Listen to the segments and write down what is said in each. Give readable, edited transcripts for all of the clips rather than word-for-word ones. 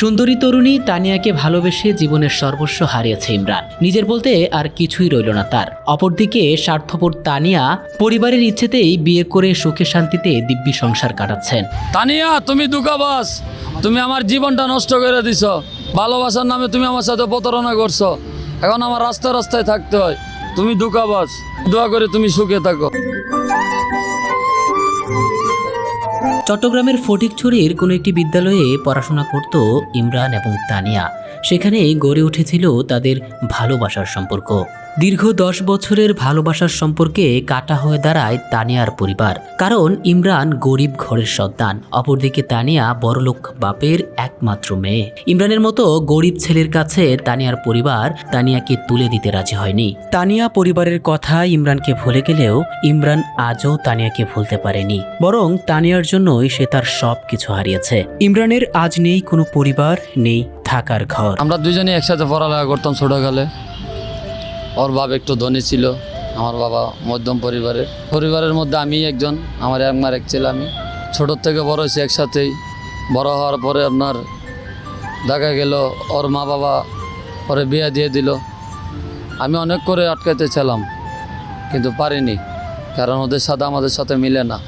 সুন্দরী তরুণী তানিয়াকে ভালোবেসে জীবনের সর্বস্ব হারিয়েছে ইমরান। নিজের বলতে আর কিছুই রইল না তার। অপরদিকে স্বার্থপর তানিয়া পরিবারের ইচ্ছেতেই বিয়ে করে সুখে শান্তিতে দিব্যি সংসার কাটাচ্ছেন। তানিয়া, তুমি দুঃখাবাস, তুমি আমার জীবনটা নষ্ট করে দিছ। ভালোবাসার নামে তুমি আমার সাথে প্রতারণা করছো। এখন আমার রাস্তায় রাস্তায় থাকতে হয়। তুমি দুঃখাবাস। দোয়া করে তুমি সুখে থাকো। চট্টগ্রামের ফটিকছড়ির কোনো একটি বিদ্যালয়ে পড়াশোনা করত ইমরান এবং তানিয়া। সেখানে গড়ে উঠেছিল তাদের ভালোবাসার সম্পর্ক। দীর্ঘ 10 বছরের ভালোবাসার সম্পর্কে কাটা হয়ে দাঁড়ায় তানিয়ার পরিবার। কারণ ইমরান গরিব ঘরের সন্তান, অপরদিকে তানিয়া বড়লোক বাপের একমাত্র মেয়ে। ইমরানের মতো গরিব ছেলের কাছে তানিয়ার পরিবার তানিয়াকে তুলে দিতে রাজি হয়নি। তানিয়া পরিবারের কথা ইমরানকে ভুলে গেলেও ইমরান আজও তানিয়াকে ভুলতে পারেনি। বরং তানিয়ার জন্যই সে তার সব কিছু হারিয়েছে। ইমরানের আজ নেই কোনো পরিবার, নেই থাকার ঘর। আমরা দুজনেই একসাথে পড়ালেখা করতাম ছোটকালে। ওর বাবা একটু ধনী ছিল, আমার বাবা মধ্যম পরিবারের মধ্যে আমি একজন, আমার একমার এক ছেলে। আমি ছোটোর থেকে বড় হয়েছি একসাথেই। বড় হওয়ার পরে আপনার দেখা গেল ওর মা বাবা পরে বিয়ে দিয়ে দিল। আমি অনেক করে আটকাতে ছিলাম, কিন্তু পারিনি, কারণ ওদের সাথে আমাদের সাথে মিলে না।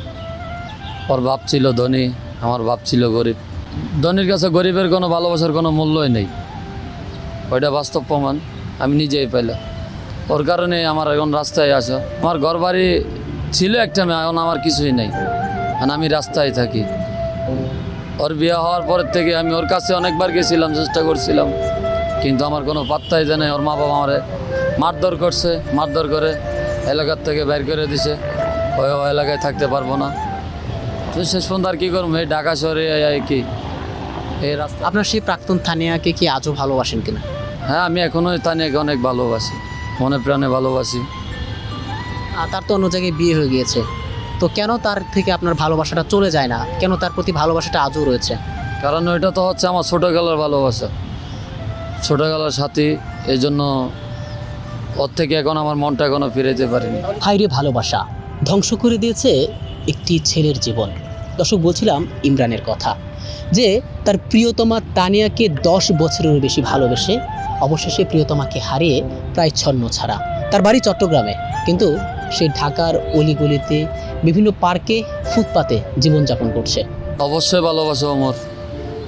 ওর বাপ ছিল ধনী, আমার বাপ ছিল গরিব। ধনীর কাছে গরিবের কোনো ভালোবাসার কোনো মূল্যই নেই, ওইটা বাস্তব প্রমাণ আমি নিজেই পাইলাম। ওর কারণে আমার এখন রাস্তায় আসা। আমার ঘর বাড়ি ছিল একটা, এখন আমার কিছুই নেই, এখন আমি রাস্তায় থাকি। ওর বিয়ে হওয়ার পরের থেকে আমি ওর কাছে অনেকবার গেছিলাম, চেষ্টা করছিলাম, কিন্তু আমার কোনো পাত্তাই দেয় নাই। ওর মা বাবা আমারে মারধর করছে, মারধর করে এলাকার থেকে বের করে দিছে। ওই এলাকায় থাকতে পারবো না। তো শেষ পর্যন্ত আর কী করবো, এই ঢাকা শহরে কি এই রাস্তা। আপনার সেই প্রাক্তন তানিয়াকে কি আজও ভালোবাসেন কিনা? হ্যাঁ, আমি এখনও তানিয়াকে অনেক ভালোবাসি, মনে প্রাণে ভালোবাসি। তার তো অন্য জায়গায় বিয়ে হয়ে গিয়েছে, তো কেন তার থেকে আপনার ভালোবাসাটা চলে যায় না? কেন তার প্রতি ভালোবাসাটা আজও রয়েছে? কারণ ওইটা তো হচ্ছে আমার ছোটোবেলার ভালোবাসা, ছোটোবেলার সাথী। এই জন্য ওর থেকে এখন আমার মনটা এখনও ফিরেতে পারিনি। হাইরে ভালোবাসা ধ্বংস করে দিয়েছে একটি ছেলের জীবন। দর্শক, বলছিলাম ইমরানের কথা, যে তার প্রিয়তমা তানিয়াকে 10 বছরেরও বেশি ভালোবেসে অবশেষে প্রিয়তমাকে হারিয়ে প্রায় ছন্ন ছাড়া। তার বাড়ি চট্টগ্রামে, কিন্তু সে ঢাকার অলিগলিতে বিভিন্ন পার্কে ফুটপাতে জীবনযাপন করছে। অবশ্যই ভালোবাসো ওমর,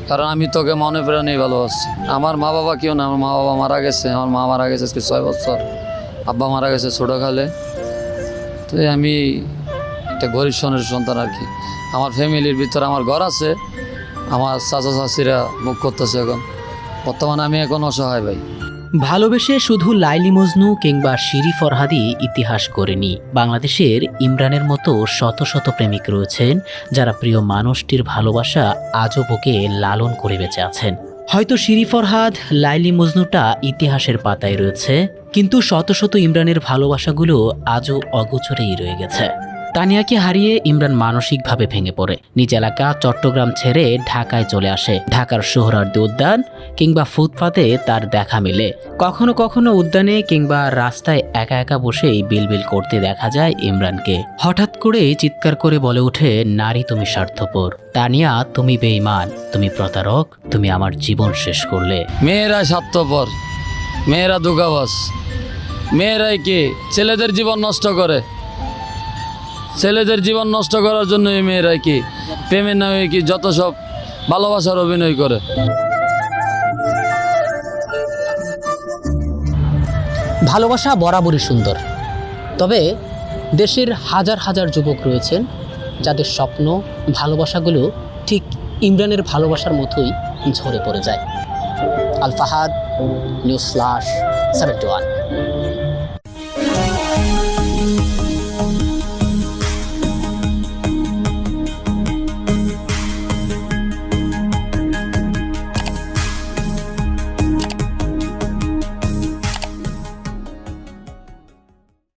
কারণ আমি তোকে মনে প্রাণেই ভালোবাসছি। আমার মা বাবা কেউ না, আমার মা বাবা মারা গেছে। আমার মা মারা গেছে আজকে 6 বছর, আব্বা মারা গেছে ছোটোকালে। তো আমি একটা গরিব সনের সন্তান আর কি। আমার ফ্যামিলির ভিতরে আমার ঘর আছে, আমার চাচা চাচিরা মুখ করতেছে। এখন বর্তমানে আমি এখন অসহায় ভাই। ভালোবেসে শুধু লাইলি মজনু কিংবা শিরি ফরহাদি ইতিহাস করেনি। বাংলাদেশের ইমরানের মতো শত শত প্রেমিক রয়েছেন যারা প্রিয় মানুষটির ভালোবাসা আজও বুকে লালন করে বেঁচে আছেন। হয়তো শিরি ফরহাদ, লাইলি মজনুটা ইতিহাসের পাতায় রয়েছে, কিন্তু শত শত ইমরানের ভালোবাসাগুলো আজও অগোচরেই রয়ে গেছে। তানিয়াকে হারিয়ে ইমরান মানসিকভাবে ভেঙে পড়ে। নিজ এলাকা চট্টগ্রাম ছেড়ে ঢাকায় চলে আসে। ঢাকার সোহরাওয়ার্দী উদ্যান কিংবা ফুটপাতে তার দেখা মেলে। কখনো কখনো উদ্যানে কিংবা রাস্তায় একা একা বসেই বিলবিল করতে দেখা যায় ইমরানকে। হঠাৎ করে চিৎকার করে বলে ওঠে, নারী তুমি স্বার্থপর, তানিয়া তুমি বেঈমান, তুমি প্রতারক, তুমি আমার জীবন শেষ করলে। মেয়েরা স্বার্থপর, মেয়েরা দুঃখাবাস, মেয়েরাই কি ছেলেদের জীবন নষ্ট করে। ছেলেদের জীবন নষ্ট করার জন্য এই মেয়েরাই কি প্রেমের নামে কি যত সব ভালোবাসার অভিনয় করে। ভালোবাসা বরাবরই সুন্দর, তবে দেশের হাজার হাজার যুবক রয়েছেন যাদের স্বপ্ন, ভালোবাসাগুলো ঠিক ইমরানের ভালোবাসার মতোই ঝরে পড়ে যায়। আল ফাহাদ, নিউজ ফ্লাশ 71।